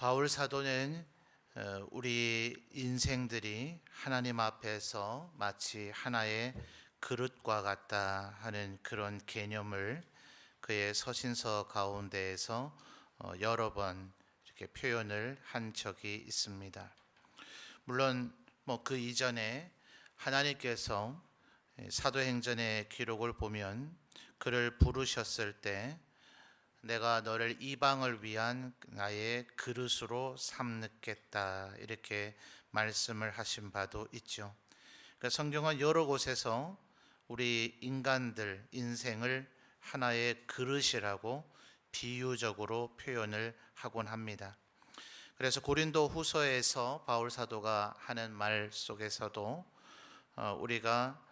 바울 사도는 우리 인생들이 하나님 앞에서 마치 하나의 그릇과 같다 하는 그런 개념을 그의 서신서 가운데에서 여러 번 이렇게 표현을 한 적이 있습니다. 물론 그 이전에 하나님께서 사도행전의 기록을 보면 그를 부르셨을 때 내가 너를 이방을 위한 나의 그릇으로 삼겠다 이렇게 말씀을 하신 바도 있죠. 그러니까 성경은 여러 곳에서 우리 인간들 인생을 하나의 그릇이라고 비유적으로 표현을 하곤 합니다. 그래서 고린도 후서에서 바울 사도가 하는 말 속에서도 우리가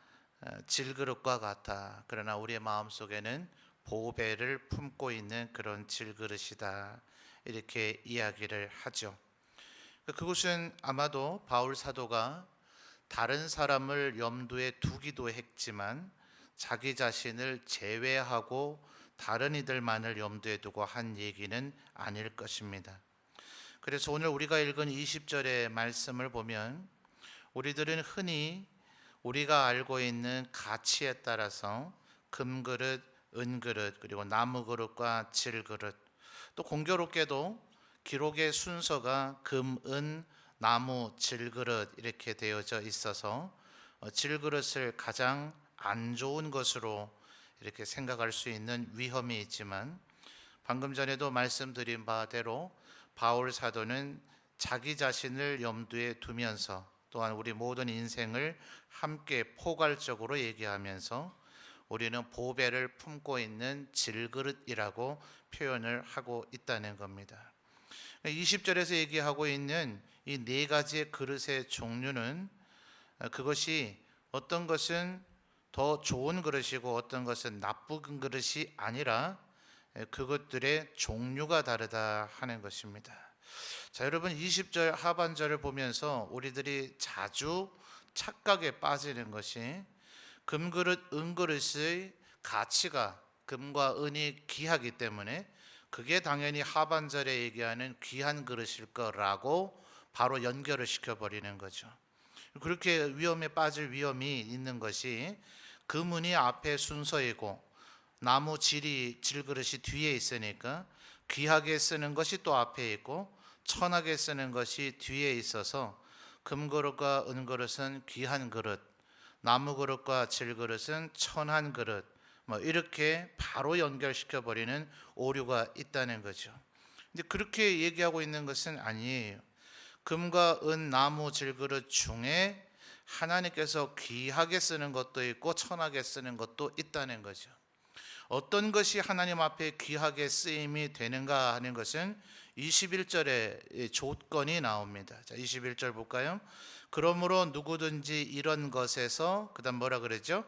질그릇과 같다. 그러나 우리의 마음속에는 보배를 품고 있는 그런 질그릇이다. 이렇게 이야기를 하죠. 그것은 아마도 바울 사도가 다른 사람을 염두에 두기도 했지만 자기 자신을 제외하고 다른 이들만을 염두에 두고 한 얘기는 아닐 것입니다. 그래서 오늘 우리가 읽은 20절의 말씀을 보면 우리들은 흔히 우리가 알고 있는 가치에 따라서 금그릇, 은그릇, 그리고 나무그릇과 질그릇, 또 공교롭게도 기록의 순서가 금, 은, 나무, 질그릇 이렇게 되어져 있어서 질그릇을 가장 안 좋은 것으로 이렇게 생각할 수 있는 위험이 있지만 방금 전에도 말씀드린 바대로 바울 사도는 자기 자신을 염두에 두면서 또한 우리 모든 인생을 함께 포괄적으로 얘기하면서 우리는 보배를 품고 있는 질그릇이라고 표현을 하고 있다는 겁니다. 20절에서 얘기하고 있는 이 네 가지의 그릇의 종류는 그것이 어떤 것은 더 좋은 그릇이고 어떤 것은 나쁜 그릇이 아니라 그것들의 종류가 다르다 하는 것입니다. 자, 여러분 20절 하반절을 보면서 우리들이 자주 착각에 빠지는 것이 금그릇, 은그릇의 가치가 금과 은이 귀하기 때문에 그게 당연히 하반절에 얘기하는 귀한 그릇일 거라고 바로 연결을 시켜버리는 거죠. 그렇게 위험에 빠질 위험이 있는 것이 금은이 앞에 순서이고 나무 질그릇이 뒤에 있으니까 귀하게 쓰는 것이 또 앞에 있고 천하게 쓰는 것이 뒤에 있어서 금그릇과 은그릇은 귀한 그릇, 나무그릇과 질그릇은 천한 그릇, 이렇게 바로 연결시켜 버리는 오류가 있다는 거죠. 근데 그렇게 얘기하고 있는 것은 아니에요. 금과 은, 나무, 질그릇 중에 하나님께서 귀하게 쓰는 것도 있고 천하게 쓰는 것도 있다는 거죠. 어떤 것이 하나님 앞에 귀하게 쓰임이 되는가 하는 것은 21절에 조건이 나옵니다. 자, 21절 볼까요? 그러므로 누구든지 이런 것에서 그다음 뭐라 그러죠?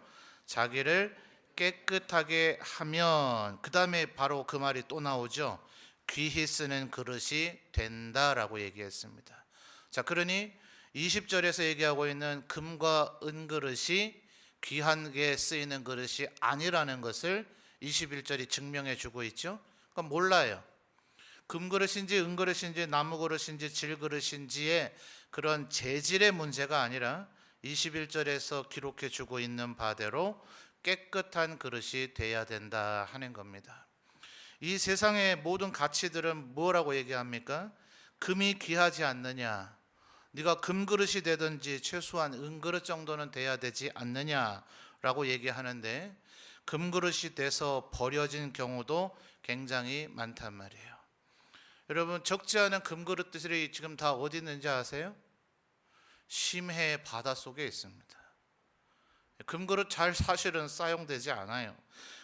자기를 깨끗하게 하면 그다음에 바로 그 말이 또 나오죠. 귀히 쓰는 그릇이 된다라고 얘기했습니다. 자, 그러니 20절에서 얘기하고 있는 금과 은그릇이 귀하게 쓰이는 그릇이 아니라는 것을 21절이 증명해 주고 있죠. 그러니까 몰라요. 금그릇인지 은그릇인지 나무그릇인지 질그릇인지의 그런 재질의 문제가 아니라 21절에서 기록해 주고 있는 바대로 깨끗한 그릇이 돼야 된다 하는 겁니다. 이 세상의 모든 가치들은 뭐라고 얘기합니까? 금이 귀하지 않느냐, 네가 금그릇이 되든지 최소한 은그릇 정도는 돼야 되지 않느냐라고 얘기하는데 금그릇이 돼서 버려진 경우도 굉장히 많단 말이에요. 여러분 적지 않은 금그릇들이 지금 다 어디 있는지 아세요? 심해 바닷속에 있습니다. 금그릇 잘 사실은 사용되지 않아요.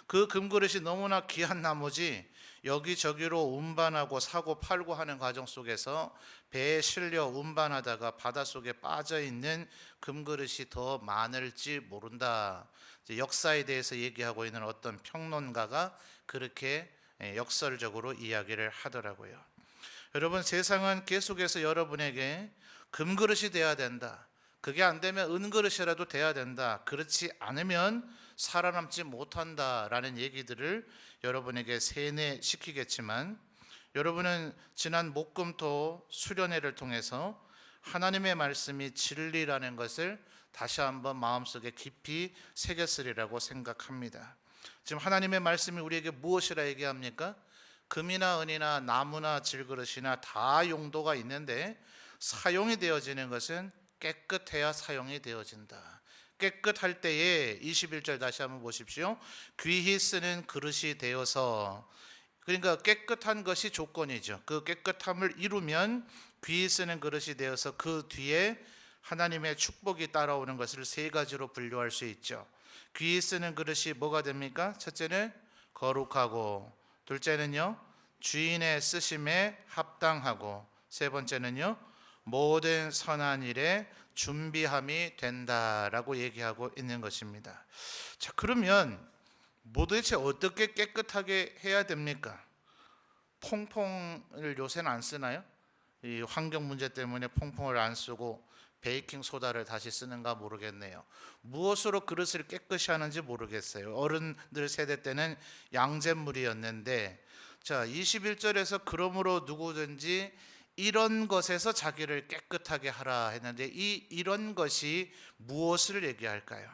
그 금그릇이 너무나 귀한 나머지 여기저기로 운반하고 사고 팔고 하는 과정 속에서 배에 실려 운반하다가 바닷속에 빠져있는 금그릇이 더 많을지 모른다. 역사에 대해서 얘기하고 있는 어떤 평론가가 그렇게 역설적으로 이야기를 하더라고요. 여러분 세상은 계속해서 여러분에게 금그릇이 돼야 된다, 그게 안 되면 은그릇이라도 돼야 된다, 그렇지 않으면 살아남지 못한다라는 얘기들을 여러분에게 세뇌시키겠지만 여러분은 지난 목금토 수련회를 통해서 하나님의 말씀이 진리라는 것을 다시 한번 마음속에 깊이 새겼으리라고 생각합니다. 지금 하나님의 말씀이 우리에게 무엇이라 얘기합니까? 금이나 은이나 나무나 질그릇이나 다 용도가 있는데 사용이 되어지는 것은 깨끗해야 사용이 되어진다. 깨끗할 때에 21절 다시 한번 보십시오. 귀히 쓰는 그릇이 되어서, 그러니까 깨끗한 것이 조건이죠. 그 깨끗함을 이루면 귀히 쓰는 그릇이 되어서 그 뒤에 하나님의 축복이 따라오는 것을 세 가지로 분류할 수 있죠. 귀히 쓰는 그릇이 뭐가 됩니까? 첫째는 거룩하고, 둘째는요 주인의 쓰심에 합당하고, 세 번째는요 모든 선한 일에 준비함이 된다라고 얘기하고 있는 것입니다. 자, 그러면 도대체 어떻게 깨끗하게 해야 됩니까? 퐁퐁을 요새는 안 쓰나요? 이 환경 문제 때문에 퐁퐁을 안 쓰고 베이킹 소다를 다시 쓰는가 모르겠네요. 무엇으로 그릇을 깨끗이 하는지 모르겠어요. 어른들 세대 때는 양잿물이었는데, 자 21절에서 그러므로 누구든지 이런 것에서 자기를 깨끗하게 하라 했는데, 이런 것이 무엇을 얘기할까요?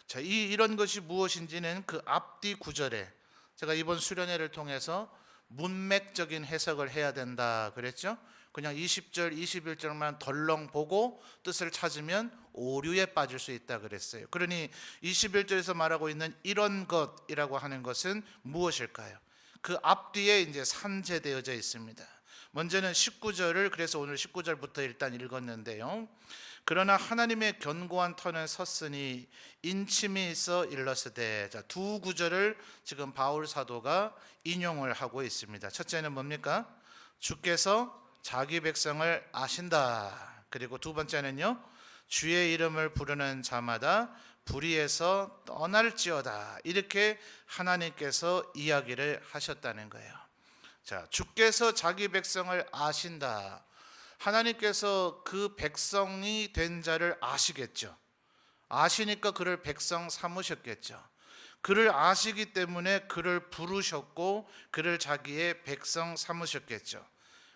자, 이런 것이 무엇인지는 그 앞뒤 구절에 제가 이번 수련회를 통해서 문맥적인 해석을 해야 된다 그랬죠. 그냥 20절, 21절만 덜렁 보고 뜻을 찾으면 오류에 빠질 수 있다 그랬어요. 그러니 21절에서 말하고 있는 이런 것이라고 하는 것은 무엇일까요? 그 앞뒤에 이제 산재되어져 있습니다. 먼저는 19절을, 그래서 오늘 19절부터 일단 읽었는데요. 그러나 하나님의 견고한 터는 섰으니 인침이 있어 일러스되. 자, 두 구절을 지금 바울 사도가 인용을 하고 있습니다. 첫째는 뭡니까? 주께서 자기 백성을 아신다. 그리고 두 번째는요, 주의 이름을 부르는 자마다 불의에서 떠날지어다. 이렇게 하나님께서 이야기를 하셨다는 거예요. 자, 주께서 자기 백성을 아신다. 하나님께서 그 백성이 된 자를 아시겠죠. 아시니까 그를 백성 삼으셨겠죠. 그를 아시기 때문에 그를 부르셨고 그를 자기의 백성 삼으셨겠죠.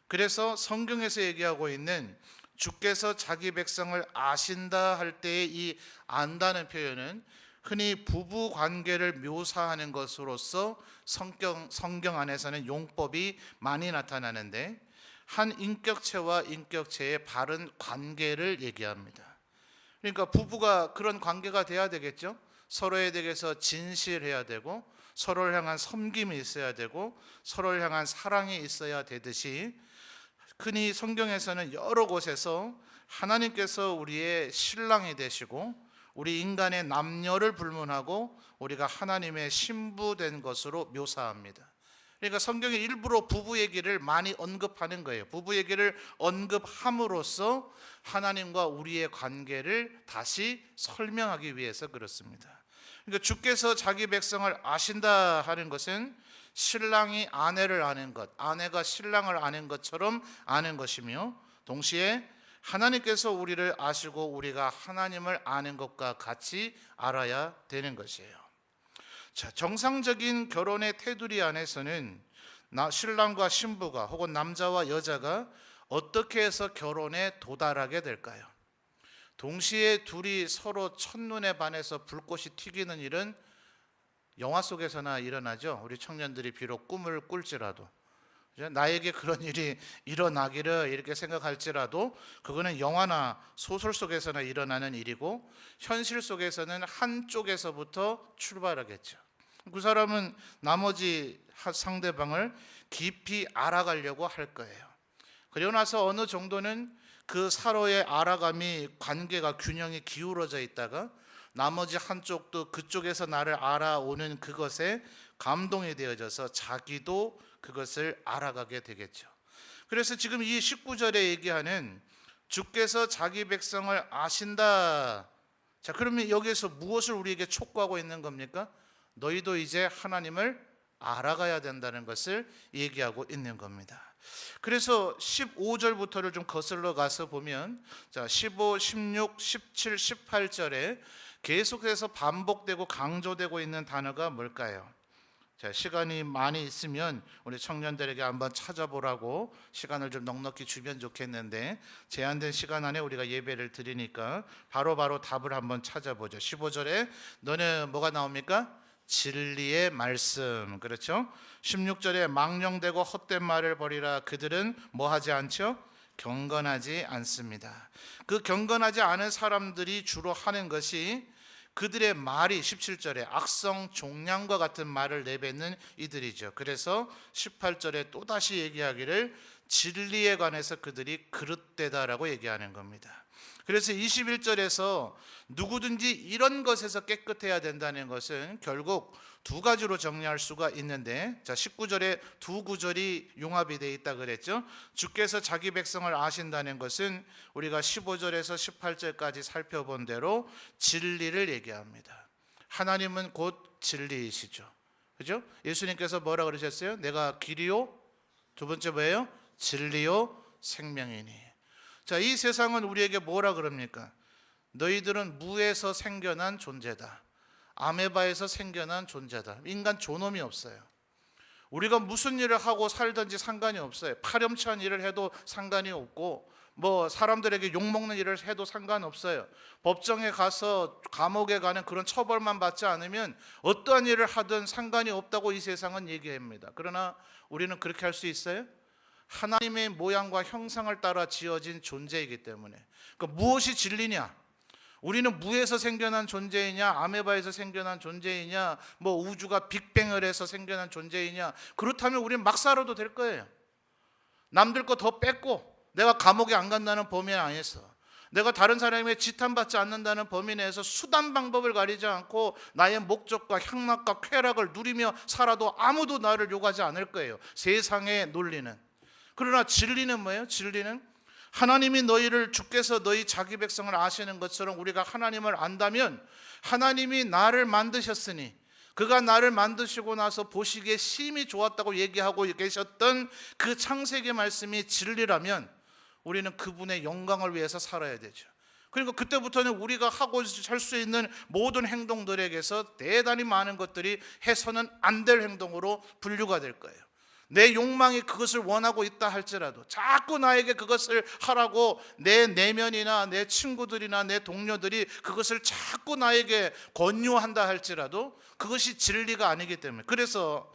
그래서 성경에서 얘기하고 있는 주께서 자기 백성을 아신다 할 때의 이 안다는 표현은 흔히 부부 관계를 묘사하는 것으로서 성경 안에서는 용법이 많이 나타나는데, 한 인격체와 인격체의 바른 관계를 얘기합니다. 그러니까 부부가 그런 관계가 돼야 되겠죠. 서로에 대해서 진실해야 되고, 서로를 향한 섬김이 있어야 되고, 서로를 향한 사랑이 있어야 되듯이, 흔히 성경에서는 여러 곳에서 하나님께서 우리의 신랑이 되시고 우리 인간의 남녀를 불문하고 우리가 하나님의 신부된 것으로 묘사합니다. 그러니까 성경이 일부러 부부 얘기를 많이 언급하는 거예요. 부부 얘기를 언급함으로써 하나님과 우리의 관계를 다시 설명하기 위해서 그렇습니다. 그러니까 주께서 자기 백성을 아신다 하는 것은 신랑이 아내를 아는 것, 아내가 신랑을 아는 것처럼 아는 것이며, 동시에 하나님께서 우리를 아시고 우리가 하나님을 아는 것과 같이 알아야 되는 것이에요. 자, 정상적인 결혼의 테두리 안에서는 신랑과 신부가 혹은 남자와 여자가 어떻게 해서 결혼에 도달하게 될까요? 동시에 둘이 서로 첫눈에 반해서 불꽃이 튀기는 일은 영화 속에서나 일어나죠. 우리 청년들이 비록 꿈을 꿀지라도, 나에게 그런 일이 일어나기를 이렇게 생각할지라도 그거는 영화나 소설 속에서나 일어나는 일이고, 현실 속에서는 한쪽에서부터 출발하겠죠. 그 사람은 나머지 상대방을 깊이 알아가려고 할 거예요. 그리고 나서 어느 정도는 그 서로의 알아감이, 관계가 균형이 기울어져 있다가 나머지 한쪽도 그쪽에서 나를 알아오는 그것에 감동이 되어져서 자기도 그것을 알아가게 되겠죠. 그래서 지금 이 19절에 얘기하는 주께서 자기 백성을 아신다. 자, 그러면 여기에서 무엇을 우리에게 촉구하고 있는 겁니까? 너희도 이제 하나님을 알아가야 된다는 것을 얘기하고 있는 겁니다. 그래서 15절부터를 좀 거슬러 가서 보면, 자, 15, 16, 17, 18절에 계속해서 반복되고 강조되고 있는 단어가 뭘까요? 자, 시간이 많이 있으면 우리 청년들에게 한번 찾아보라고 시간을 좀 넉넉히 주면 좋겠는데, 제한된 시간 안에 우리가 예배를 드리니까 바로바로 답을 한번 찾아보죠. 15절에 너는 뭐가 나옵니까? 진리의 말씀. 그렇죠? 16절에 망령되고 헛된 말을 버리라. 그들은 뭐 하지 않죠? 경건하지 않습니다. 그 경건하지 않은 사람들이 주로 하는 것이, 그들의 말이 17절에 악성 종량과 같은 말을 내뱉는 이들이죠. 그래서 18절에 또다시 얘기하기를 진리에 관해서 그들이 그릇되다라고 얘기하는 겁니다. 그래서 21절에서 누구든지 이런 것에서 깨끗해야 된다는 것은 결국 두 가지로 정리할 수가 있는데, 자, 19절에 두 구절이 융합이 되어 있다 그랬죠. 주께서 자기 백성을 아신다는 것은 우리가 15절에서 18절까지 살펴본 대로 진리를 얘기합니다. 하나님은 곧 진리이시죠. 그죠? 예수님께서 뭐라 그러셨어요? 내가 길이요, 두 번째 뭐예요? 진리요 생명이니. 자, 이 세상은 우리에게 뭐라 그럽니까? 너희들은 무에서 생겨난 존재다. 아메바에서 생겨난 존재다. 인간 존엄이 없어요. 우리가 무슨 일을 하고 살든지 상관이 없어요. 파렴치한 일을 해도 상관이 없고, 뭐 사람들에게 욕먹는 일을 해도 상관없어요. 법정에 가서 감옥에 가는 그런 처벌만 받지 않으면 어떠한 일을 하든 상관이 없다고 이 세상은 얘기합니다. 그러나 우리는 그렇게 할 수 있어요? 하나님의 모양과 형상을 따라 지어진 존재이기 때문에. 그러니까 무엇이 진리냐? 우리는 무에서 생겨난 존재이냐, 아메바에서 생겨난 존재이냐, 뭐 우주가 빅뱅을 해서 생겨난 존재이냐, 그렇다면 우리는 막 살아도 될 거예요. 남들 거 더 뺏고, 내가 감옥에 안 간다는 범위 안에서, 내가 다른 사람의 지탄받지 않는다는 범위 내에서 수단 방법을 가리지 않고 나의 목적과 향락과 쾌락을 누리며 살아도 아무도 나를 욕하지 않을 거예요. 세상의 논리는. 그러나 진리는 뭐예요? 진리는 하나님이 너희를, 주께서 너희 자기 백성을 아시는 것처럼 우리가 하나님을 안다면, 하나님이 나를 만드셨으니, 그가 나를 만드시고 나서 보시기에 심히 좋았다고 얘기하고 계셨던 그 창세기 말씀이 진리라면 우리는 그분의 영광을 위해서 살아야 되죠. 그러니까 그때부터는 우리가 하고 살 수 있는 모든 행동들에게서 대단히 많은 것들이 해서는 안 될 행동으로 분류가 될 거예요. 내 욕망이 그것을 원하고 있다 할지라도 자꾸 나에게 그것을 하라고 내 내면이나 내 친구들이나 내 동료들이 그것을 자꾸 나에게 권유한다 할지라도 그것이 진리가 아니기 때문에. 그래서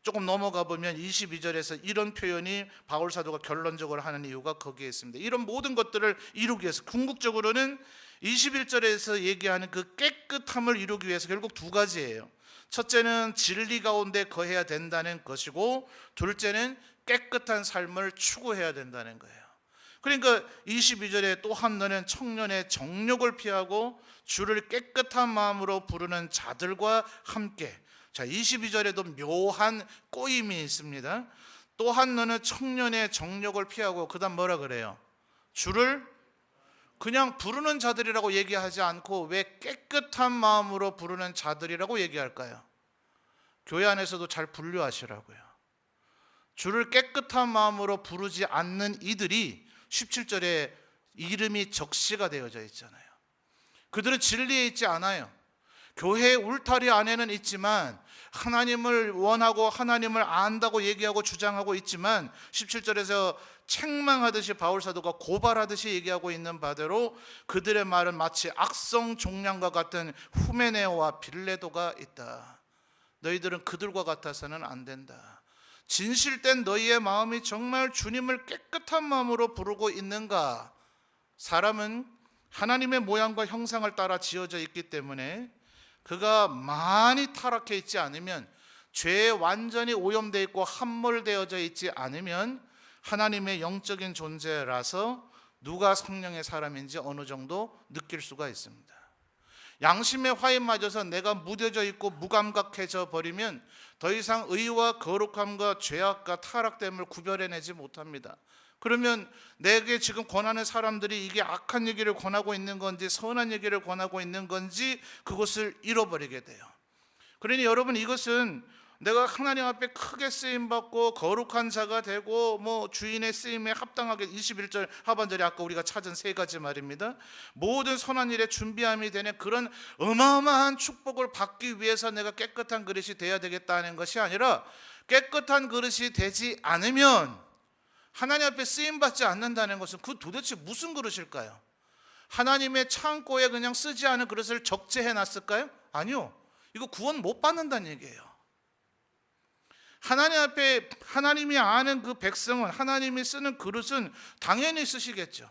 조금 넘어가 보면 22절에서 이런 표현이 바울 사도가 결론적으로 하는 이유가 거기에 있습니다. 이런 모든 것들을 이루기 위해서, 궁극적으로는 21절에서 얘기하는 그 깨끗함을 이루기 위해서 결국 두 가지예요. 첫째는 진리 가운데 거해야 된다는 것이고, 둘째는 깨끗한 삶을 추구해야 된다는 거예요. 그러니까 22절에 또한 너는 청년의 정욕을 피하고 주를 깨끗한 마음으로 부르는 자들과 함께. 자, 22절에도 묘한 꼬임이 있습니다. 또한 너는 청년의 정욕을 피하고, 그 다음 뭐라 그래요? 주를 그냥 부르는 자들이라고 얘기하지 않고 왜 깨끗한 마음으로 부르는 자들이라고 얘기할까요? 교회 안에서도 잘 분류하시라고요. 주를 깨끗한 마음으로 부르지 않는 이들이 17절에 이름이 적시가 되어져 있잖아요. 그들은 진리에 있지 않아요. 교회의 울타리 안에는 있지만, 하나님을 원하고 하나님을 안다고 얘기하고 주장하고 있지만, 17절에서 책망하듯이 바울 사도가 고발하듯이 얘기하고 있는 바대로 그들의 말은 마치 악성 종량과 같은 후메네오와 빌레도가 있다. 너희들은 그들과 같아서는 안 된다. 진실된 너희의 마음이 정말 주님을 깨끗한 마음으로 부르고 있는가? 사람은 하나님의 모양과 형상을 따라 지어져 있기 때문에 그가 많이 타락해 있지 않으면, 죄에 완전히 오염되어 있고 함몰되어져 있지 않으면 하나님의 영적인 존재라서 누가 성령의 사람인지 어느 정도 느낄 수가 있습니다. 양심의 화에 맞아서 내가 무뎌져 있고 무감각해져 버리면 더 이상 의와 거룩함과 죄악과 타락됨을 구별해내지 못합니다. 그러면 내게 지금 권하는 사람들이 이게 악한 얘기를 권하고 있는 건지 선한 얘기를 권하고 있는 건지 그것을 잃어버리게 돼요. 그러니 여러분, 이것은 내가 하나님 앞에 크게 쓰임 받고 거룩한 자가 되고 뭐 주인의 쓰임에 합당하게 21절 하반절에 아까 우리가 찾은 세 가지 말입니다. 모든 선한 일에 준비함이 되는 그런 어마어마한 축복을 받기 위해서 내가 깨끗한 그릇이 돼야 되겠다는 것이 아니라, 깨끗한 그릇이 되지 않으면 하나님 앞에 쓰임 받지 않는다는 것은 그 도대체 무슨 그릇일까요? 하나님의 창고에 그냥 쓰지 않은 그릇을 적재해 놨을까요? 아니요. 이거 구원 못 받는다는 얘기예요. 하나님 앞에 하나님이 아는 그 백성은, 하나님이 쓰는 그릇은 당연히 쓰시겠죠.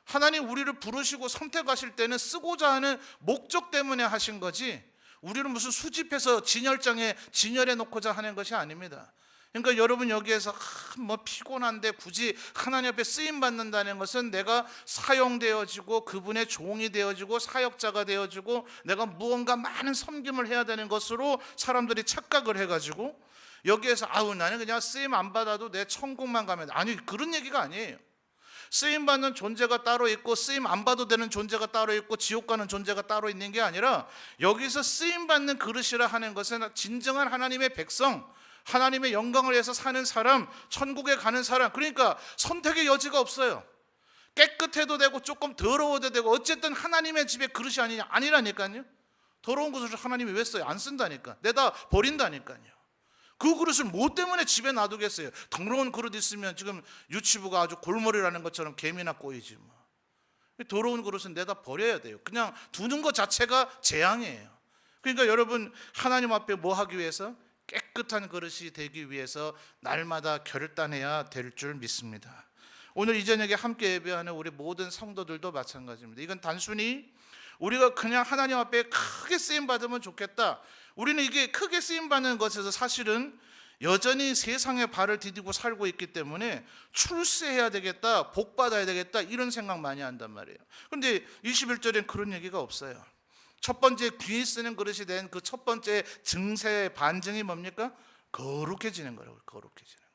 하나님 우리를 부르시고 선택하실 때는 쓰고자 하는 목적 때문에 하신 거지, 우리는 무슨 수집해서 진열장에 진열해 놓고자 하는 것이 아닙니다. 그러니까 여러분 여기에서 뭐 피곤한데 굳이 하나님 앞에 쓰임 받는다는 것은 내가 사용되어지고 그분의 종이 되어지고 사역자가 되어지고 내가 무언가 많은 섬김을 해야 되는 것으로 사람들이 착각을 해가지고 여기에서 나는 그냥 쓰임 안 받아도 내 천국만 가면 돼. 아니, 그런 얘기가 아니에요. 쓰임 받는 존재가 따로 있고 쓰임 안 받아도 되는 존재가 따로 있고 지옥 가는 존재가 따로 있는 게 아니라, 여기서 쓰임 받는 그릇이라 하는 것은 진정한 하나님의 백성, 하나님의 영광을 위해서 사는 사람, 천국에 가는 사람. 그러니까 선택의 여지가 없어요. 깨끗해도 되고 조금 더러워도 되고 어쨌든 하나님의 집의 그릇이 아니라니까요. 더러운 것을 하나님이 왜 써요? 안 쓴다니까. 내다 버린다니까요. 그 그릇을 뭐 때문에 집에 놔두겠어요? 더러운 그릇 있으면 지금 유치부가 아주 골머리라는 것처럼 개미나 꼬이지 뭐. 더러운 그릇은 내다 버려야 돼요. 그냥 두는 것 자체가 재앙이에요. 그러니까 여러분, 하나님 앞에 뭐 하기 위해서? 깨끗한 그릇이 되기 위해서 날마다 결단해야 될 줄 믿습니다. 오늘 이 저녁에 함께 예배하는 우리 모든 성도들도 마찬가지입니다. 이건 단순히 우리가 그냥 하나님 앞에 크게 쓰임 받으면 좋겠다, 우리는 이게 크게 쓰임 받는 것에서 사실은 여전히 세상에 발을 디디고 살고 있기 때문에 출세해야 되겠다, 복 받아야 되겠다, 이런 생각 많이 한단 말이에요. 그런데 21절엔 그런 얘기가 없어요. 첫 번째 귀 쓰는 그릇이 된 그 첫 번째 증세의 반증이 뭡니까? 거룩해지는 거라고. 거룩해지는 거.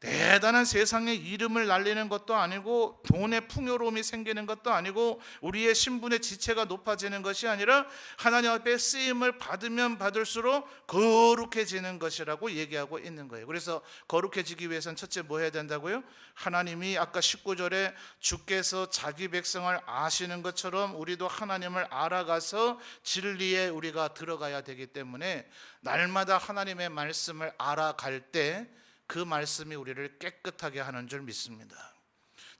대단한 세상의 이름을 날리는 것도 아니고 돈의 풍요로움이 생기는 것도 아니고 우리의 신분의 지체가 높아지는 것이 아니라 하나님 앞에 쓰임을 받으면 받을수록 거룩해지는 것이라고 얘기하고 있는 거예요. 그래서 거룩해지기 위해서는 첫째 뭐 해야 된다고요? 하나님이 아까 19절에 주께서 자기 백성을 아시는 것처럼 우리도 하나님을 알아가서 진리에 우리가 들어가야 되기 때문에 날마다 하나님의 말씀을 알아갈 때 그 말씀이 우리를 깨끗하게 하는 줄 믿습니다.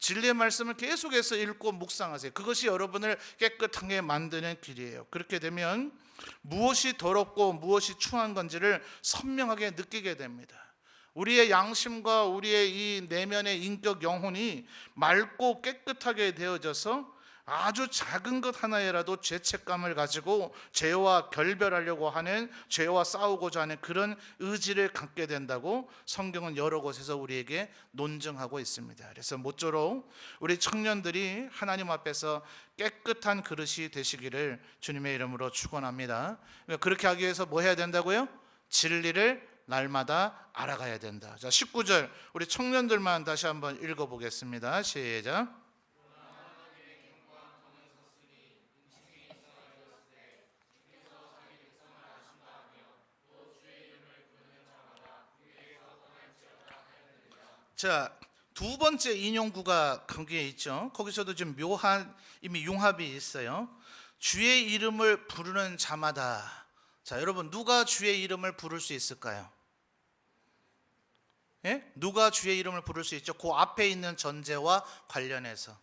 진리의 말씀을 계속해서 읽고 묵상하세요. 그것이 여러분을 깨끗하게 만드는 길이에요. 그렇게 되면 무엇이 더럽고 무엇이 추한 건지를 선명하게 느끼게 됩니다. 우리의 양심과 우리의 이 내면의 인격 영혼이 맑고 깨끗하게 되어져서 아주 작은 것 하나에라도 죄책감을 가지고 죄와 결별하려고 하는, 죄와 싸우고자 하는 그런 의지를 갖게 된다고 성경은 여러 곳에서 우리에게 논증하고 있습니다. 그래서 모쪼록 우리 청년들이 하나님 앞에서 깨끗한 그릇이 되시기를 주님의 이름으로 축원합니다. 그렇게 하기 위해서 뭐 해야 된다고요? 진리를 날마다 알아가야 된다. 자, 19절 우리 청년들만 다시 한번 읽어보겠습니다. 시작. 자, 두 번째 인용구가 거기에 있죠. 거기서도 좀 묘한 이미 융합이 있어요. 주의 이름을 부르는 자마다. 자, 여러분 누가 주의 이름을 부를 수 있을까요? 예? 누가 주의 이름을 부를 수 있죠? 그 앞에 있는 전제와 관련해서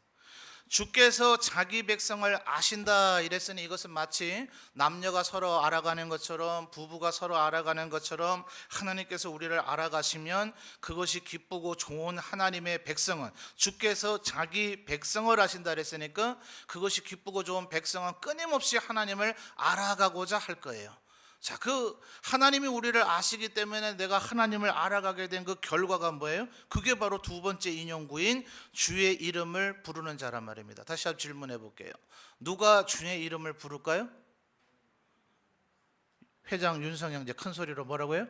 주께서 자기 백성을 아신다 이랬으니 이것은 마치 남녀가 서로 알아가는 것처럼, 부부가 서로 알아가는 것처럼 하나님께서 우리를 알아가시면 그것이 기쁘고 좋은 하나님의 백성은, 주께서 자기 백성을 아신다 그랬으니까 그것이 기쁘고 좋은 백성은 끊임없이 하나님을 알아가고자 할 거예요. 자, 그 하나님이 우리를 아시기 때문에 내가 하나님을 알아가게 된 그 결과가 뭐예요? 그게 바로 두 번째 인용구인 주의 이름을 부르는 자란 말입니다. 다시 한번 질문해 볼게요. 누가 주의 이름을 부를까요? 회장 윤성영 이제 큰 소리로 뭐라고요?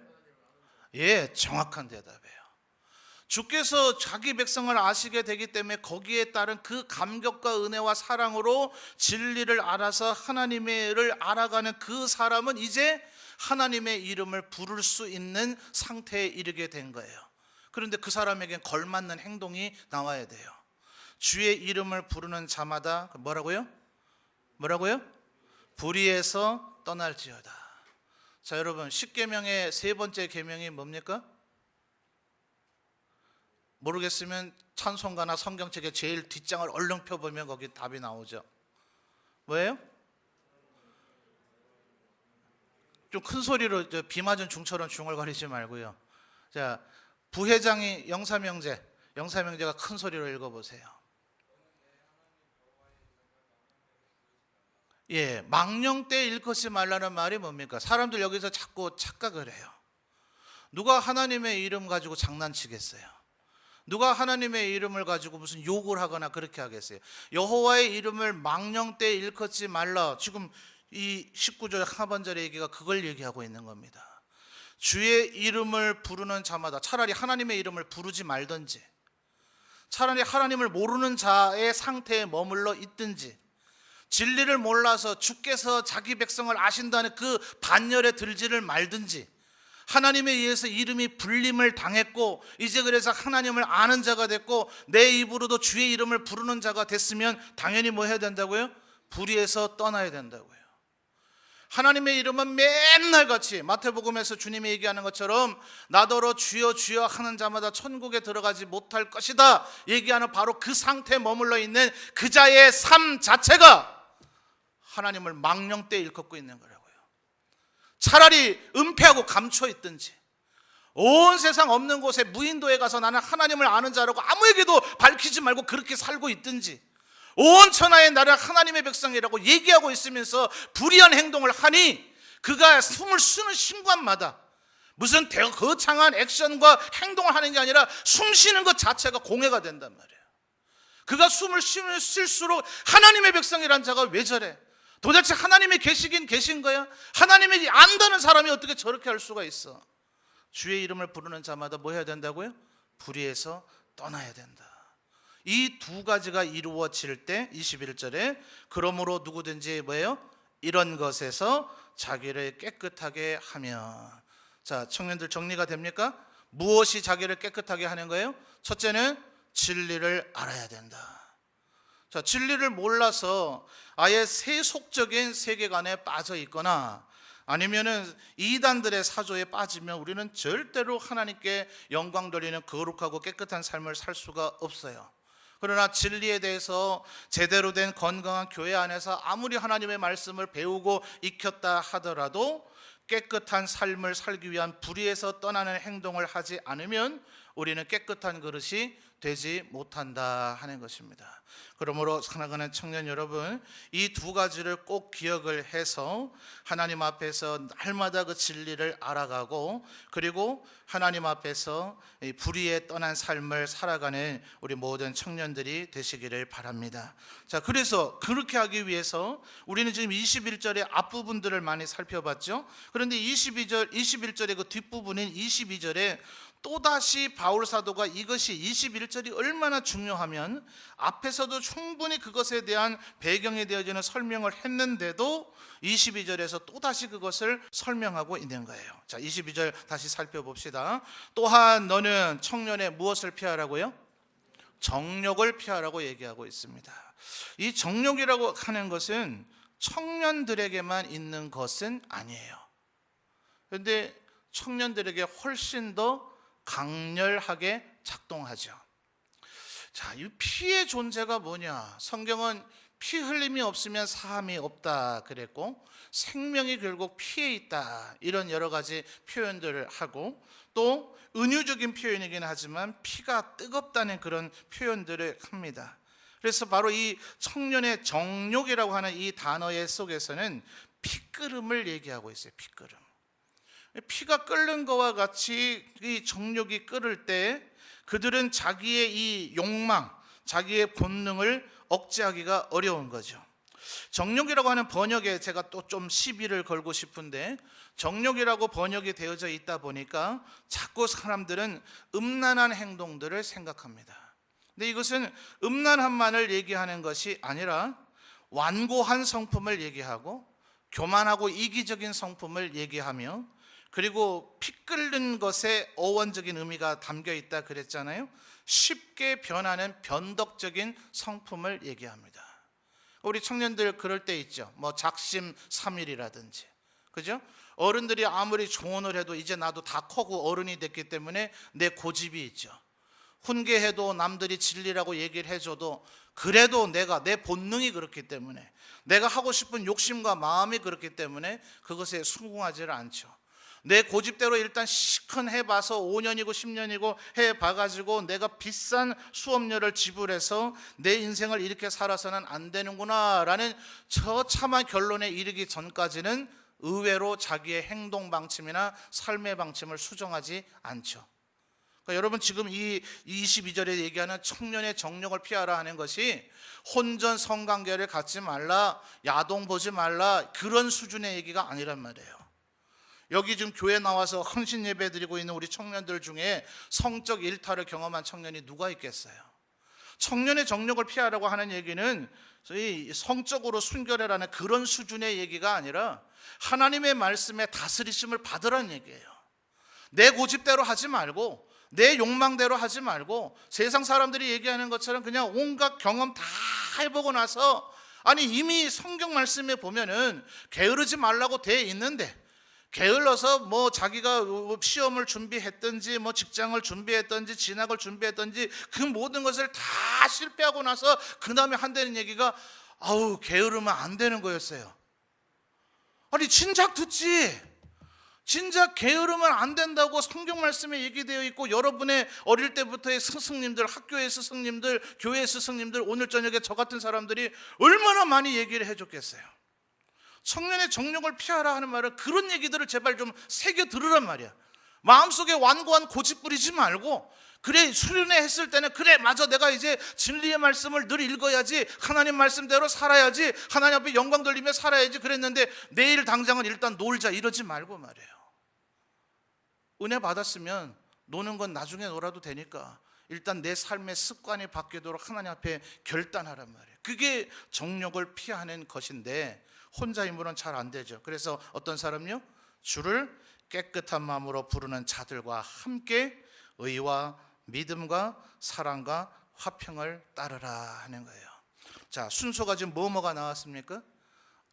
예, 정확한 대답이에요. 주께서 자기 백성을 아시게 되기 때문에 거기에 따른 그 감격과 은혜와 사랑으로 진리를 알아서 하나님을 알아가는 그 사람은 이제 하나님의 이름을 부를 수 있는 상태에 이르게 된 거예요. 그런데 그 사람에겐 걸맞는 행동이 나와야 돼요. 주의 이름을 부르는 자마다 뭐라고요? 불의에서 떠날지어다. 자, 여러분, 10계명의 세 번째 계명이 뭡니까? 모르겠으면 찬송가나 성경책의 제일 뒷장을 얼른 펴보면 거기 답이 나오죠. 뭐예요? 좀 큰 소리로 비 맞은 중처럼 중얼거리지 말고요. 자, 부회장이 영사명제가 큰 소리로 읽어보세요. 예, 망령 때 일컫지 말라는 말이 뭡니까? 사람들 여기서 자꾸 착각을 해요. 누가 하나님의 이름 가지고 장난치겠어요? 누가 하나님의 이름을 가지고 무슨 욕을 하거나 그렇게 하겠어요? 여호와의 이름을 망령 때 일컫지 말라. 지금 이 19절 하반절의 얘기가 그걸 얘기하고 있는 겁니다. 주의 이름을 부르는 자마다 차라리 하나님의 이름을 부르지 말든지, 차라리 하나님을 모르는 자의 상태에 머물러 있든지, 진리를 몰라서 주께서 자기 백성을 아신다는 그 반열에 들지를 말든지, 하나님에 의해서 이름이 불림을 당했고 이제 그래서 하나님을 아는 자가 됐고 내 입으로도 주의 이름을 부르는 자가 됐으면 당연히 뭐 해야 된다고요? 불의에서 떠나야 된다고요. 하나님의 이름은 맨날 같이 마태복음에서 주님이 얘기하는 것처럼 나더러 주여 주여 하는 자마다 천국에 들어가지 못할 것이다 얘기하는 바로 그 상태에 머물러 있는 그 자의 삶 자체가 하나님을 망령 때 일컫고 있는 거라고요. 차라리 은폐하고 감춰 있든지, 온 세상 없는 곳에 무인도에 가서 나는 하나님을 아는 자라고 아무에게도 밝히지 말고 그렇게 살고 있든지, 온 천하에 나를 하나님의 백성이라고 얘기하고 있으면서 불의한 행동을 하니 그가 숨을 쉬는 순간마다 무슨 거창한 액션과 행동을 하는 게 아니라 숨 쉬는 것 자체가 공해가 된단 말이에요. 그가 숨을 쉴수록 하나님의 백성이란 자가 왜 저래? 도대체 하나님이 계신 거야? 하나님이 안다는 사람이 어떻게 저렇게 할 수가 있어? 주의 이름을 부르는 자마다 뭐 해야 된다고요? 불의에서 떠나야 된다. 이 두 가지가 이루어질 때 21절에 그러므로 누구든지 뭐예요? 이런 것에서 자기를 깨끗하게 하며. 자, 청년들 정리가 됩니까? 무엇이 자기를 깨끗하게 하는 거예요? 첫째는 진리를 알아야 된다. 자, 진리를 몰라서 아예 세속적인 세계관에 빠져 있거나 아니면은 이단들의 사조에 빠지면 우리는 절대로 하나님께 영광 돌리는 거룩하고 깨끗한 삶을 살 수가 없어요. 그러나 진리에 대해서 제대로 된 건강한 교회 안에서 아무리 하나님의 말씀을 배우고 익혔다 하더라도 깨끗한 삶을 살기 위한 불의에서 떠나는 행동을 하지 않으면 우리는 깨끗한 그릇이 되지 못한다 하는 것입니다. 그러므로 사랑하는 청년 여러분, 이 두 가지를 꼭 기억을 해서 하나님 앞에서 날마다 그 진리를 알아가고 그리고 하나님 앞에서 불의에 떠난 삶을 살아가는 우리 모든 청년들이 되시기를 바랍니다. 자, 그래서 그렇게 하기 위해서 우리는 지금 21절의 앞부분들을 많이 살펴봤죠. 그런데 21절의 그 뒷부분인 22절에 또다시 바울 사도가 이것이 21절이 얼마나 중요하면 앞에서도 충분히 그것에 대한 배경에 대해서는 설명을 했는데도 22절에서 또다시 그것을 설명하고 있는 거예요. 자, 22절 다시 살펴봅시다. 또한 너는 청년의 무엇을 피하라고요? 정욕을 피하라고 얘기하고 있습니다. 이 정욕이라고 하는 것은 청년들에게만 있는 것은 아니에요. 그런데 청년들에게 훨씬 더 강렬하게 작동하죠. 자, 이 피의 존재가 뭐냐? 성경은 피 흘림이 없으면 사함이 없다 그랬고 생명이 결국 피에 있다 이런 여러 가지 표현들을 하고 또 은유적인 표현이긴 하지만 피가 뜨겁다는 그런 표현들을 합니다. 그래서 바로 이 청년의 정욕이라고 하는 이 단어의 속에서는 피끓음을 얘기하고 있어요. 피끓음. 피가 끓는 것과 같이 이 정욕이 끓을 때 그들은 자기의 이 욕망, 자기의 본능을 억제하기가 어려운 거죠. 정욕이라고 하는 번역에 제가 또 좀 시비를 걸고 싶은데 정욕이라고 번역이 되어져 있다 보니까 자꾸 사람들은 음란한 행동들을 생각합니다. 근데 이것은 음란함만을 얘기하는 것이 아니라 완고한 성품을 얘기하고 교만하고 이기적인 성품을 얘기하며, 그리고 피 끓는 것에 어원적인 의미가 담겨 있다 그랬잖아요. 쉽게 변하는 변덕적인 성품을 얘기합니다. 우리 청년들 그럴 때 있죠. 뭐 작심삼일이라든지, 그죠? 어른들이 아무리 조언을 해도 이제 나도 다 커고 어른이 됐기 때문에 내 고집이 있죠. 훈계해도 남들이 진리라고 얘기를 해줘도 그래도 내 본능이 그렇기 때문에, 내가 하고 싶은 욕심과 마음이 그렇기 때문에 그것에 순응하지를 않죠. 내 고집대로 일단 시큰 해봐서 5년이고 10년이고 해봐가지고 내가 비싼 수업료를 지불해서 내 인생을 이렇게 살아서는 안 되는구나 라는 처참한 결론에 이르기 전까지는 의외로 자기의 행동 방침이나 삶의 방침을 수정하지 않죠. 그러니까 여러분, 지금 이 22절에 얘기하는 청년의 정욕을 피하라 하는 것이 혼전 성관계를 갖지 말라, 야동 보지 말라, 그런 수준의 얘기가 아니란 말이에요. 여기 지금 교회 나와서 헌신 예배 드리고 있는 우리 청년들 중에 성적 일탈을 경험한 청년이 누가 있겠어요? 청년의 정욕을 피하라고 하는 얘기는 저희 성적으로 순결해라는 그런 수준의 얘기가 아니라 하나님의 말씀에 다스리심을 받으라는 얘기예요. 내 고집대로 하지 말고, 내 욕망대로 하지 말고, 세상 사람들이 얘기하는 것처럼 그냥 온갖 경험 다 해보고 나서, 아니 이미 성경 말씀에 보면은 게으르지 말라고 돼 있는데 게을러서 뭐 자기가 시험을 준비했든지 뭐 직장을 준비했든지 진학을 준비했든지 그 모든 것을 다 실패하고 나서 그 다음에 한다는 얘기가 아우 게으르면 안 되는 거였어요. 아니 진작 듣지. 진작 게으르면 안 된다고 성경 말씀에 얘기되어 있고, 여러분의 어릴 때부터의 스승님들, 학교의 스승님들, 교회의 스승님들, 오늘 저녁에 저 같은 사람들이 얼마나 많이 얘기를 해줬겠어요. 청년의 정욕을 피하라 하는 말은 그런 얘기들을 제발 좀 새겨 들으란 말이야. 마음속에 완고한 고집 부리지 말고, 그래 수련회 했을 때는 그래 맞아 내가 이제 진리의 말씀을 늘 읽어야지, 하나님 말씀대로 살아야지, 하나님 앞에 영광 돌리며 살아야지 그랬는데 내일 당장은 일단 놀자 이러지 말고 말이에요. 은혜 받았으면 노는 건 나중에 놀아도 되니까 일단 내 삶의 습관이 바뀌도록 하나님 앞에 결단하란 말이에요. 그게 정욕을 피하는 것인데 혼자 힘으로는 잘 안 되죠. 그래서 어떤 사람요? 주를 깨끗한 마음으로 부르는 자들과 함께 의와 믿음과 사랑과 화평을 따르라 하는 거예요. 자, 순서가 지금 뭐가 나왔습니까?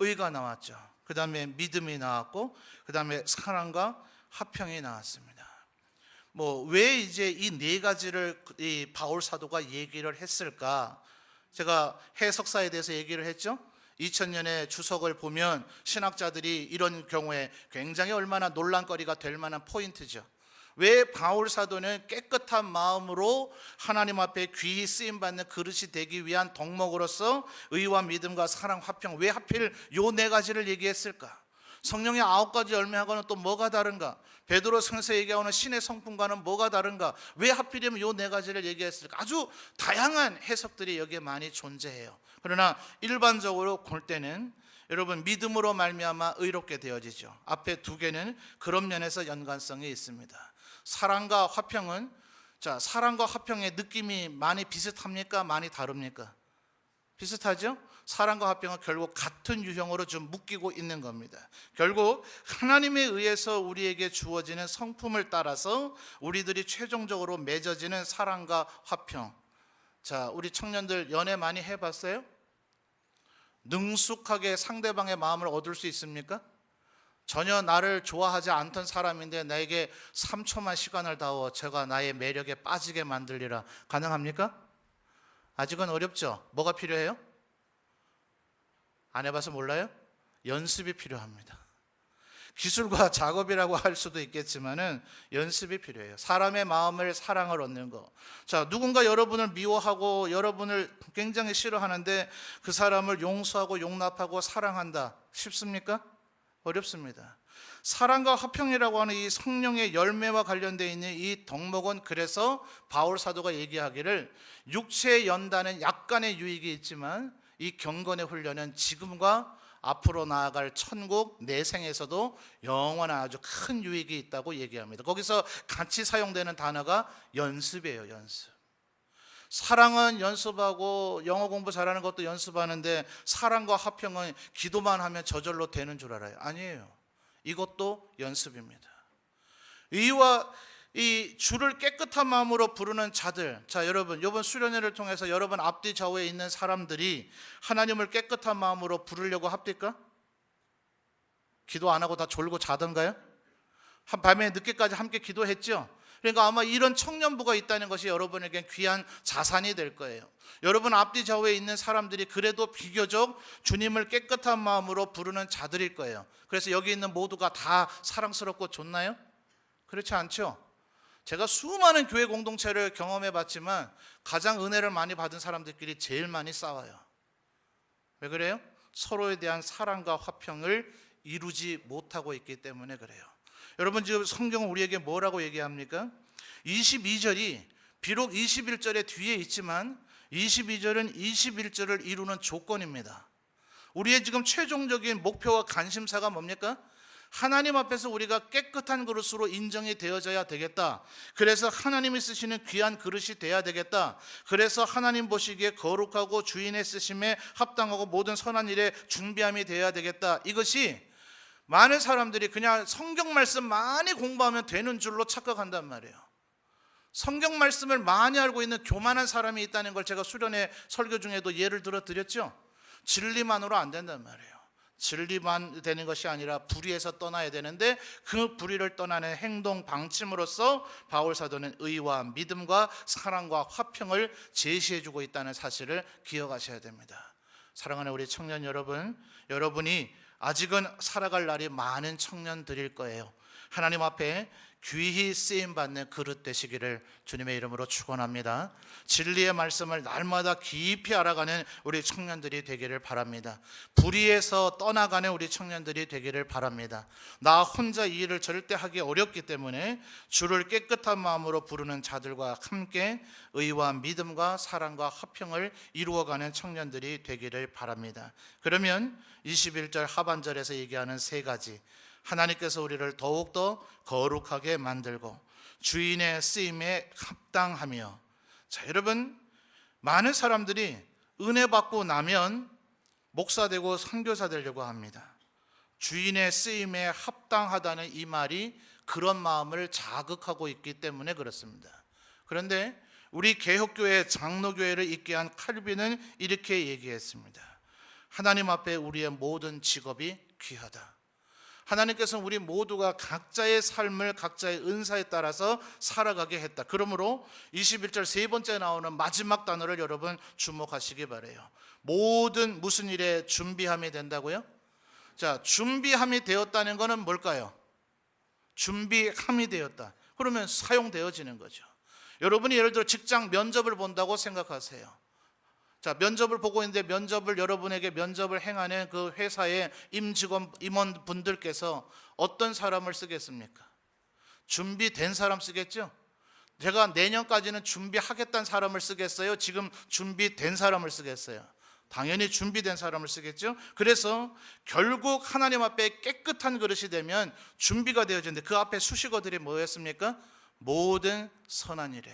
의가 나왔죠. 그 다음에 믿음이 나왔고, 그 다음에 사랑과 화평이 나왔습니다. 뭐 왜 이제 이 네 가지를 이 바울 사도가 얘기를 했을까? 제가 해석사에 대해서 얘기를 했죠. 2000년의 주석을 보면 신학자들이 이런 경우에 굉장히 얼마나 논란거리가 될 만한 포인트죠. 왜 바울 사도는 깨끗한 마음으로 하나님 앞에 귀히 쓰임받는 그릇이 되기 위한 덕목으로서 의와 믿음과 사랑, 화평, 왜 하필 요 네 가지를 얘기했을까? 성령의 9가지 열매하고는 또 뭐가 다른가? 베드로 성서 얘기하는 신의 성품과는 뭐가 다른가? 왜 하필이면 요 네 가지를 얘기했을까? 아주 다양한 해석들이 여기에 많이 존재해요. 그러나 일반적으로 볼 때는 여러분 믿음으로 말미암아 의롭게 되어지죠. 앞에 두 개는 그런 면에서 연관성이 있습니다. 사랑과 화평은, 자, 사랑과 화평의 느낌이 많이 비슷합니까? 많이 다릅니까? 비슷하죠? 사랑과 화평은 결국 같은 유형으로 좀 묶이고 있는 겁니다. 결국 하나님에 의해서 우리에게 주어지는 성품을 따라서 우리들이 최종적으로 맺어지는 사랑과 화평. 자, 우리 청년들 연애 많이 해봤어요? 능숙하게 상대방의 마음을 얻을 수 있습니까? 전혀 나를 좋아하지 않던 사람인데 나에게 3초만 시간을 다워 제가 나의 매력에 빠지게 만들리라. 가능합니까? 아직은 어렵죠? 뭐가 필요해요? 안 해봐서 몰라요? 연습이 필요합니다. 기술과 작업이라고 할 수도 있겠지만은 연습이 필요해요. 사람의 마음을, 사랑을 얻는 거. 자, 누군가 여러분을 미워하고 여러분을 굉장히 싫어하는데 그 사람을 용서하고 용납하고 사랑한다. 쉽습니까? 어렵습니다. 사랑과 화평이라고 하는 이 성령의 열매와 관련되어 있는 이 덕목은, 그래서 바울 사도가 얘기하기를 육체의 연단은 약간의 유익이 있지만 이 경건의 훈련은 지금과 앞으로 나아갈 천국 내생에서도 영원한 아주 큰 유익이 있다고 얘기합니다. 거기서 같이 사용되는 단어가 연습이에요. 연습. 사랑은 연습하고 영어 공부 잘하는 것도 연습하는데 사랑과 화평은 기도만 하면 저절로 되는 줄 알아요. 아니에요. 이것도 연습입니다. 의와 이 주를 깨끗한 마음으로 부르는 자들, 자 여러분, 이번 수련회를 통해서 여러분 앞뒤 좌우에 있는 사람들이 하나님을 깨끗한 마음으로 부르려고 합니까? 기도 안 하고 다 졸고 자던가요? 한 밤에 늦게까지 함께 기도했죠? 그러니까 아마 이런 청년부가 있다는 것이 여러분에겐 귀한 자산이 될 거예요. 여러분 앞뒤 좌우에 있는 사람들이 그래도 비교적 주님을 깨끗한 마음으로 부르는 자들일 거예요. 그래서 여기 있는 모두가 다 사랑스럽고 좋나요? 그렇지 않죠? 제가 수많은 교회 공동체를 경험해 봤지만 가장 은혜를 많이 받은 사람들끼리 제일 많이 싸워요. 왜 그래요? 서로에 대한 사랑과 화평을 이루지 못하고 있기 때문에 그래요. 여러분 지금 성경은 우리에게 뭐라고 얘기합니까? 22절이 비록 21절의 뒤에 있지만 22절은 21절을 이루는 조건입니다. 우리의 지금 최종적인 목표와 관심사가 뭡니까? 하나님 앞에서 우리가 깨끗한 그릇으로 인정이 되어져야 되겠다. 그래서 하나님이 쓰시는 귀한 그릇이 돼야 되겠다. 그래서 하나님 보시기에 거룩하고 주인의 쓰심에 합당하고 모든 선한 일에 준비함이 되어야 되겠다. 이것이 많은 사람들이 그냥 성경 말씀 많이 공부하면 되는 줄로 착각한단 말이에요. 성경 말씀을 많이 알고 있는 교만한 사람이 있다는 걸 제가 수련회 설교 중에도 예를 들어 드렸죠. 진리만으로 안 된단 말이에요. 진리만 되는 것이 아니라 불의에서 떠나야 되는데 그 불의를 떠나는 행동 방침으로써 바울 사도는 의와 믿음과 사랑과 화평을 제시해주고 있다는 사실을 기억하셔야 됩니다. 사랑하는 우리 청년 여러분, 여러분이 아직은 살아갈 날이 많은 청년들일 거예요. 하나님 앞에 귀히 쓰임받는 그릇 되시기를 주님의 이름으로 축원합니다. 진리의 말씀을 날마다 깊이 알아가는 우리 청년들이 되기를 바랍니다. 불의에서 떠나가는 우리 청년들이 되기를 바랍니다. 나 혼자 이 일을 절대 하기 어렵기 때문에 주를 깨끗한 마음으로 부르는 자들과 함께 의와 믿음과 사랑과 화평을 이루어가는 청년들이 되기를 바랍니다. 그러면 21절 하반절에서 얘기하는 세 가지, 하나님께서 우리를 더욱더 거룩하게 만들고 주인의 쓰임에 합당하며. 자 여러분, 많은 사람들이 은혜 받고 나면 목사 되고 선교사 되려고 합니다. 주인의 쓰임에 합당하다는 이 말이 그런 마음을 자극하고 있기 때문에 그렇습니다. 그런데 우리 개혁교회 장로교회를 있게 한 칼빈은 이렇게 얘기했습니다. 하나님 앞에 우리의 모든 직업이 귀하다. 하나님께서는 우리 모두가 각자의 삶을 각자의 은사에 따라서 살아가게 했다. 그러므로 21절 세 번째 나오는 마지막 단어를 여러분 주목하시기 바라요. 모든 무슨 일에 준비함이 된다고요? 자, 준비함이 되었다는 것은 뭘까요? 준비함이 되었다. 그러면 사용되어지는 거죠. 여러분이 예를 들어 직장 면접을 본다고 생각하세요. 자, 면접을 보고 있는데 면접을 여러분에게 면접을 행하는 그 회사의 임원분들께서 어떤 사람을 쓰겠습니까? 준비된 사람 쓰겠죠? 제가 내년까지는 준비하겠다는 사람을 쓰겠어요? 지금 준비된 사람을 쓰겠어요? 당연히 준비된 사람을 쓰겠죠? 그래서 결국 하나님 앞에 깨끗한 그릇이 되면 준비가 되어지는데 그 앞에 수식어들이 뭐였습니까? 모든 선한 일에.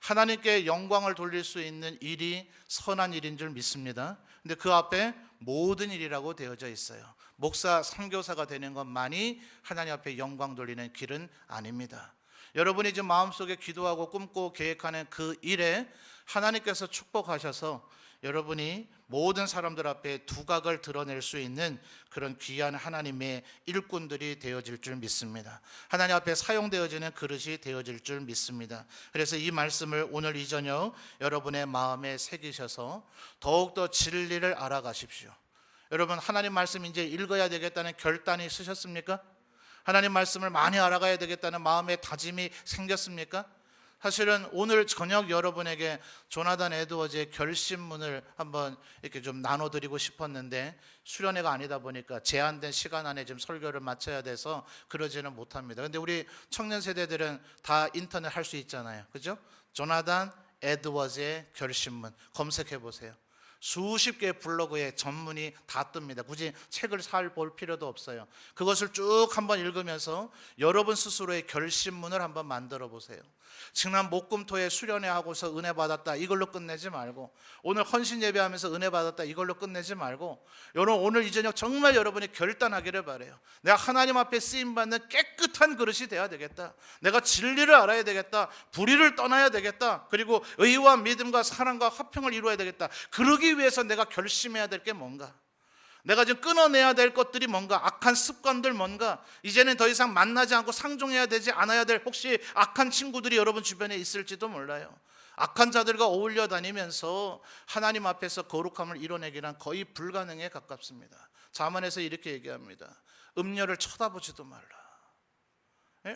하나님께 영광을 돌릴 수 있는 일이 선한 일인 줄 믿습니다. 근데 그 앞에 모든 일이라고 되어져 있어요. 목사, 선교사가 되는 것만이 하나님 앞에 영광 돌리는 길은 아닙니다. 여러분이 지금 마음속에 기도하고 꿈꾸고 계획하는 그 일에 하나님께서 축복하셔서 여러분이 모든 사람들 앞에 두각을 드러낼 수 있는 그런 귀한 하나님의 일꾼들이 되어질 줄 믿습니다. 하나님 앞에 사용되어지는 그릇이 되어질 줄 믿습니다. 그래서 이 말씀을 오늘 이 저녁 여러분의 마음에 새기셔서 더욱더 진리를 알아가십시오. 여러분, 하나님 말씀 이제 읽어야 되겠다는 결단이 있으셨습니까? 하나님 말씀을 많이 알아가야 되겠다는 마음의 다짐이 생겼습니까? 사실은 오늘 저녁 여러분에게 조나단 에드워즈의 결심문을 한번 이렇게 좀 나눠드리고 싶었는데 수련회가 아니다 보니까 제한된 시간 안에 지금 설교를 마쳐야 돼서 그러지는 못합니다. 근데 우리 청년 세대들은 다 인터넷 할 수 있잖아요. 그죠? 조나단 에드워즈의 결심문 검색해 보세요. 수십 개의 블로그에 전문이 다 뜹니다. 굳이 책을 볼 필요도 없어요. 그것을 쭉 한번 읽으면서 여러분 스스로의 결심문을 한번 만들어 보세요. 지난 목금토에 수련회 하고서 은혜 받았다 이걸로 끝내지 말고, 오늘 헌신 예배하면서 은혜 받았다 이걸로 끝내지 말고, 여러분 오늘 이 저녁 정말 여러분이 결단하기를 바라요. 내가 하나님 앞에 쓰임받는 깨끗한 그릇이 돼야 되겠다. 내가 진리를 알아야 되겠다. 불의를 떠나야 되겠다. 그리고 의와 믿음과 사랑과 화평을 이루어야 되겠다. 그러기 위해서 내가 결심해야 될 게 뭔가, 내가 지금 끊어내야 될 것들이 뭔가, 악한 습관들 뭔가, 이제는 더 이상 만나지 않고 상종해야 되지 않아야 될 혹시 악한 친구들이 여러분 주변에 있을지도 몰라요. 악한 자들과 어울려 다니면서 하나님 앞에서 거룩함을 이뤄내기란 거의 불가능에 가깝습니다. 잠언에서 이렇게 얘기합니다. 음녀를 쳐다보지도 말라.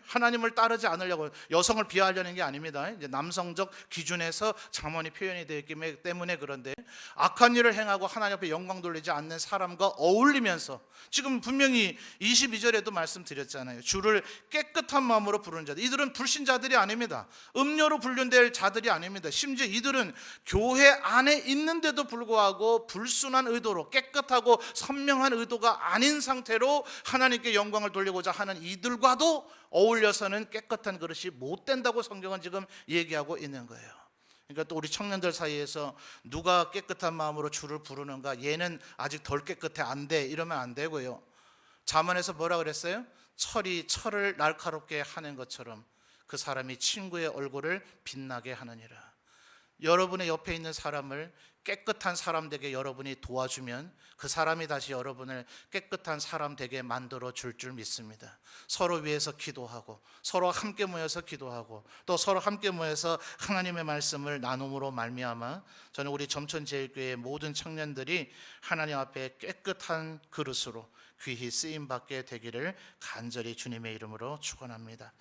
하나님을 따르지 않으려고, 여성을 비하하려는 게 아닙니다. 이제 남성적 기준에서 잠언이 표현이 되기 때문에 그런데, 악한 일을 행하고 하나님 앞에 영광 돌리지 않는 사람과 어울리면서, 지금 분명히 22절에도 말씀드렸잖아요. 주를 깨끗한 마음으로 부르는 자들, 이들은 불신자들이 아닙니다. 음료로 분류될 자들이 아닙니다. 심지어 이들은 교회 안에 있는데도 불구하고 불순한 의도로, 깨끗하고 선명한 의도가 아닌 상태로 하나님께 영광을 돌리고자 하는 이들과도 어울려서는 깨끗한 그릇이 못 된다고 성경은 지금 얘기하고 있는 거예요. 그러니까 또 우리 청년들 사이에서 누가 깨끗한 마음으로 주를 부르는가, 얘는 아직 덜 깨끗해, 안 돼, 이러면 안 되고요. 잠언에서 뭐라 그랬어요? 철이 철을 날카롭게 하는 것처럼 그 사람이 친구의 얼굴을 빛나게 하느니라. 여러분의 옆에 있는 사람을 깨끗한 사람 되게 여러분이 도와주면 그 사람이 다시 여러분을 깨끗한 사람 되게 만들어 줄 믿습니다. 서로 위해서 기도하고, 서로 함께 모여서 기도하고, 또 서로 함께 모여서 하나님의 말씀을 나눔으로 말미암아 저는 우리 점천제일교회의 모든 청년들이 하나님 앞에 깨끗한 그릇으로 귀히 쓰임받게 되기를 간절히 주님의 이름으로 축원합니다.